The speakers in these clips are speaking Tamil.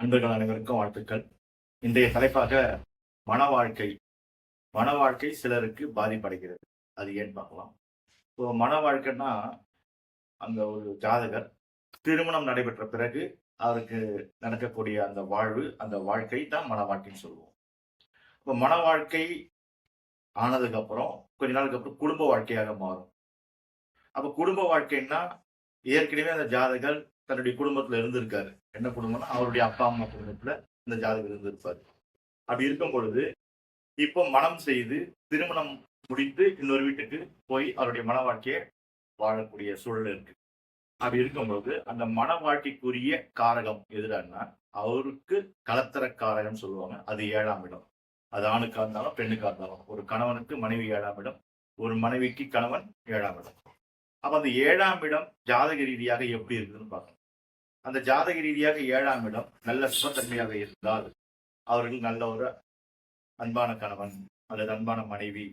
அன்பர்கள் அனைவருக்கும் வாழ்த்துக்கள். இன்றைய தலைப்பாக மன வாழ்க்கை. மன வாழ்க்கை சிலருக்கு பாதிப்படைகிறது. அது ஏன்னு பார்க்கலாம். இப்போ மன வாழ்க்கைன்னா, அந்த ஒரு ஜாதகர் திருமணம் நடைபெற்ற பிறகு அவருக்கு நடக்கக்கூடிய அந்த வாழ்வு, அந்த வாழ்க்கை தான் மன வாழ்க்கைன்னு சொல்லுவோம். இப்போ மன வாழ்க்கை ஆனதுக்கு அப்புறம் கொஞ்ச நாளுக்கு அப்புறம் குடும்ப வாழ்க்கையாக மாறும். அப்ப குடும்ப வாழ்க்கைன்னா, ஏற்கனவே அந்த ஜாதகர் தன்னுடைய குடும்பத்துல இருந்திருக்காரு. என்ன குடும்பம்னா, அவருடைய அப்பா, அம்மா குடும்பத்துல இந்த ஜாதகர் இருந்திருப்பாரு. அப்படி இருக்கும் பொழுது இப்போ மனம் செய்து திருமணம் முடித்து இன்னொரு வீட்டுக்கு போய் அவருடைய மன வாழ்க்கையை வாழக்கூடிய சூழல் இருக்கு. அப்படி இருக்கும்போது அந்த மன வாழ்க்கைக்குரிய காரகம் எதுடான்னா, அவருக்கு கலத்தர காரகம் சொல்லுவாங்க. அது 7ஆம் இடம். அது ஆணுக்கா இருந்தாலும் பெண்ணுக்கா இருந்தாலும், ஒரு கணவனுக்கு மனைவி 7ஆம் இடம், ஒரு மனைவிக்கு கணவன் 7ஆம் இடம். அப்ப அந்த 7ஆம் இடம் ஜாதக ரீதியாக எப்படி இருக்குதுன்னு பார்க்கணும். அந்த ஜாதக ரீதியாக 7ஆம் இடம் நல்ல சுபத்தன்மையாக இருந்தால் அவர்கள் நல்ல ஒரு அன்பான கணவன் அல்லது அன்பான மனைவி,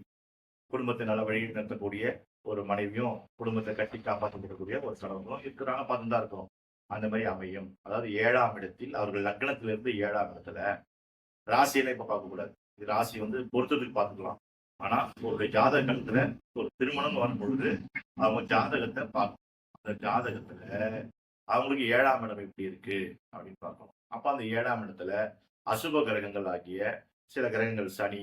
குடும்பத்தை நல்ல வழியில் நடத்தக்கூடிய ஒரு மனைவியும், குடும்பத்தை கட்டி காப்பாற்றக்கூடிய ஒரு கணவனும் இருக்கிறாங்க, பார்த்து தான் இருக்கிறோம். அந்த மாதிரி அமையும். அதாவது 7ஆம் இடத்தில் அவர்கள் லக்னத்திலிருந்து 7ஆம் இடத்துல ராசியில இப்ப பார்க்கக்கூடாது. இது ராசி வந்து பொருத்தத்துக்கு பார்த்துக்கலாம். ஆனா ஒரு ஜாதக கணத்துல ஒரு திருமணம் வரும் பொழுது அவங்க ஜாதகத்தை பார்க்கணும். அந்த ஜாதகத்துல அவங்களுக்கு 7ஆம் இடம் எப்படி இருக்கு அப்படின்னு பார்க்கணும். அப்ப அந்த 7ஆம் இடத்துல அசுப கிரகங்கள் ஆகிய சில கிரகங்கள் சனி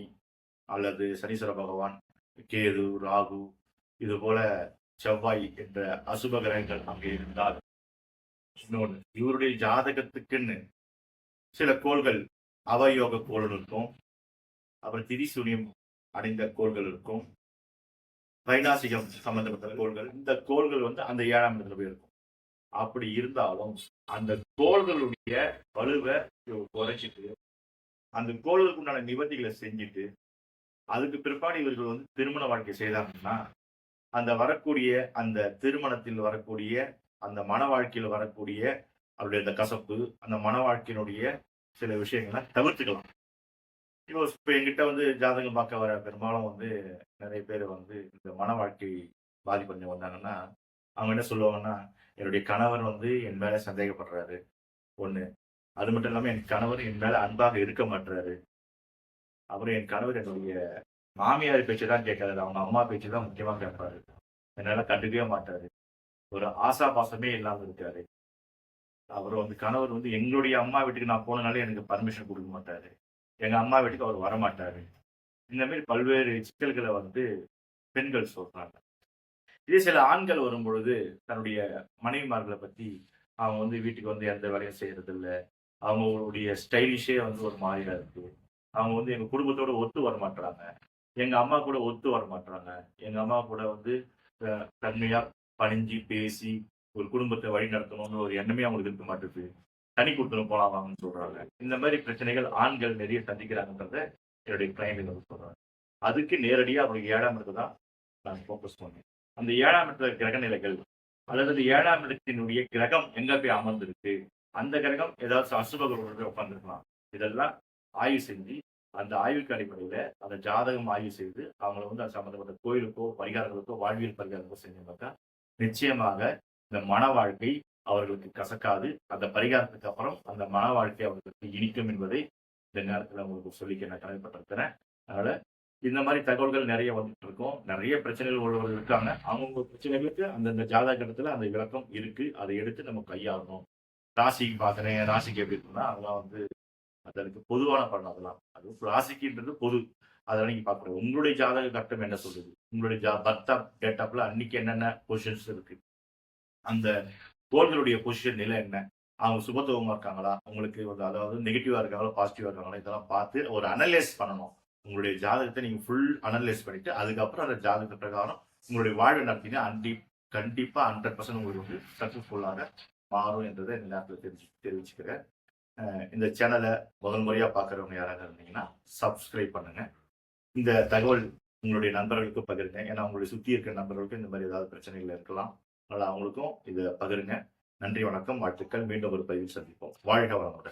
அல்லது சனீஸ்வர பகவான், கேது, ராகு, இது போல செவ்வாய் என்ற அசுப கிரகங்கள் அங்கே இருந்தால், இன்னொன்று இவருடைய ஜாதகத்துக்குன்னு சில கோள்கள் அவயோக கோள்கள் இருக்கும், அப்புறம் திரிசூனியம் அடைந்த கோள்கள் இருக்கும், வைநாசிகம் சம்பந்தப்பட்ட கோள்கள். இந்த கோள்கள் வந்து அந்த 7ஆம் இடத்துல போய் இருக்கும். அப்படி இருந்தாலும் அந்த கோள்களுடைய வலுவை குறைச்சிட்டு அந்த கோள்களுக்கு உண்டான நிவர்த்திகளை செஞ்சுட்டு அதுக்கு பிற்பாடு இவர்கள் வந்து திருமண வாழ்க்கை செய்தாங்கன்னா, அந்த வரக்கூடிய அந்த திருமணத்தில் வரக்கூடிய அந்த மன வாழ்க்கையில் வரக்கூடிய அவருடைய அந்த கசப்பு, அந்த மன வாழ்க்கையினுடைய சில விஷயங்களை தவிர்த்துக்கலாம். இப்போ என்கிட்ட வந்து ஜாதகம் பார்க்க வர பெரும்பாலும் வந்து நிறைய பேர் வந்து இந்த மன வாழ்க்கை பாதிப்படைஞ்சு வந்தாங்கன்னா, அவங்க என்ன சொல்லுவாங்கன்னா, என்னுடைய கணவர் வந்து என் மேல சந்தேகப்படுறாரு. ஒண்ணு. அது மட்டும் இல்லாம என் கணவர் என் மேல அன்பாக இருக்க மாட்டாரு. அப்புறம் என் கணவர் என்னுடைய மாமியார் பேச்சு தான் கேட்காரு. அவங்க அம்மா பேச்சு தான் முக்கியமா கேட்பாரு. என்னால கண்டுக்கவே மாட்டாரு. ஒரு ஆசா பாசமே இல்லாம இருக்காரு. அப்புறம் வந்து கணவர் வந்து எங்களுடைய அம்மா வீட்டுக்கு நான் போனனாலே எனக்கு பர்மிஷன் கொடுக்க மாட்டாரு. எங்க அம்மா வீட்டுக்கு அவர் வரமாட்டாரு. இந்த மாதிரி பல்வேறு சிக்கல்களை வந்து பெண்கள் சொல்றாங்க. இதே சில ஆண்கள் வரும்பொழுது தன்னுடைய மனைவிமார்களை பத்தி அவங்க வந்து வீட்டுக்கு வந்து எந்த வேலையும் செய்யறது இல்ல. அவங்களுடைய ஸ்டைலிஷே வந்து ஒரு மாதிரியா இருக்கு. அவங்க வந்து எங்க குடும்பத்தோட ஒத்து வர மாட்றாங்க. எங்க அம்மா கூட ஒத்து வர மாட்றாங்க. எங்க அம்மா கூட வந்து தன்மையா பணிஞ்சு பேசி ஒரு குடும்பத்தை வழி நடத்தணும்னு ஒரு எண்ணமே அவங்களுக்கு இருக்க மாட்டேங்குது. தனி குடுத்தனம் போலாம் வாங்கன்னு சொல்றாங்க. இந்த மாதிரி பிரச்சனைகள் ஆண்கள் நிறைய சந்திக்கிறாங்கன்றத என்னுடைய கிளைண்ட் வந்து சொல்றாங்க. அதுக்கு நேரடியா அவங்களுக்கு 7ஆம் இடத்தை தான் நான் ஃபோக்கஸ் பண்ணேன். அந்த 7ஆம் இடத்துல கிரக நிலைகள் அல்லது 7ஆம் இடத்தினுடைய கிரகம் எங்க போய் அமர்ந்திருக்கு, அந்த கிரகம் ஏதாவது அசுபகளோட போய் உட்காந்துருக்கலாம். இதெல்லாம் ஆய்வு செஞ்சு அந்த ஆய்வுக்கு அடிப்படையில அந்த ஜாதகம் ஆய்வு செய்து அவங்களை வந்து அது சம்பந்தப்பட்ட கோயிலுக்கோ பரிகாரங்களுக்கோ வாழ்வியல் பரிகாரங்களுக்கோ செஞ்சோம்னாக்கா நிச்சயமாக இந்த மன வாழ்க்கை அவர்களுக்கு கசக்காது. அந்த பரிகாரத்துக்கு அப்புறம் அந்த மன வாழ்க்கை அவர்களுக்கு இனிக்கும் என்பதை இந்த நேரத்தில் உங்களுக்கு சொல்லிக்க நான் கடமைப்பட்டிருக்கிறேன். அதனால இந்த மாதிரி தகவல்கள் நிறைய வந்துட்டு இருக்கும். நிறைய பிரச்சனைகள் உள்ளவர்கள் இருக்காங்க. அவங்க பிரச்சனைகளுக்கு அந்தந்த ஜாதகத்துல அந்த விளக்கம் இருக்கு. அதை எடுத்து நம்ம கையாளணும். ராசிக்கு பார்த்தனே ராசிக்கு எப்படி இருக்குன்னா அதெல்லாம் வந்து அதற்கு பொதுவான பலன் அதெல்லாம். அது ராசிக்குன்றது பொது. அதெல்லாம் நீங்க பார்க்கணும். உங்களுடைய ஜாதக கட்டம் என்ன சொல்லுது? உங்களுடைய பர்த் ஆஃப் டேட் ஆஃப்ல அன்னைக்கு என்னென்ன பொசிஷன்ஸ் இருக்கு? அந்த கோள்களுடைய பொசிஷன் நிலை என்ன? அவங்க சுபத்துவமா இருக்காங்களா? உங்களுக்கு வந்து அதாவது நெகட்டிவா இருக்காங்களா? பாசிட்டிவா இருக்காங்களா? இதெல்லாம் பார்த்து ஒரு அனலைஸ் பண்ணணும். உங்களுடைய ஜாதகத்தை நீங்க ஃபுல் அனலைஸ் பண்ணிட்டு, அதுக்கப்புறம் அந்த ஜாதக பிரகாரம் உங்களுடைய வாழ்வு நடத்தினா கண்டிப்பா 100% உங்களுக்கு வந்து சக்சஸ்ஃபுல்லாக மாறும் என்றதை இந்த நேரத்தில் தெரிவிச்சுக்கிறேன். இந்த சேனலை முதல் முறையா பார்க்குறவங்க யாராவது இருந்தீங்கன்னா சப்ஸ்கிரைப் பண்ணுங்க. இந்த தகவல் உங்களுடைய நண்பர்களுக்கும் பகிருங்க. ஏன்னா உங்களுடைய சுற்றி இருக்கிற நண்பர்களுக்கும் இந்த மாதிரி ஏதாவது பிரச்சனைகள் இருக்கலாம். அதனால் அவங்களுக்கும் இதை பகிருங்க. நன்றி, வணக்கம், வாழ்த்துக்கள். மீண்டும் ஒரு பதிவில் சந்திப்போம். வாழ்க வளமுடன்.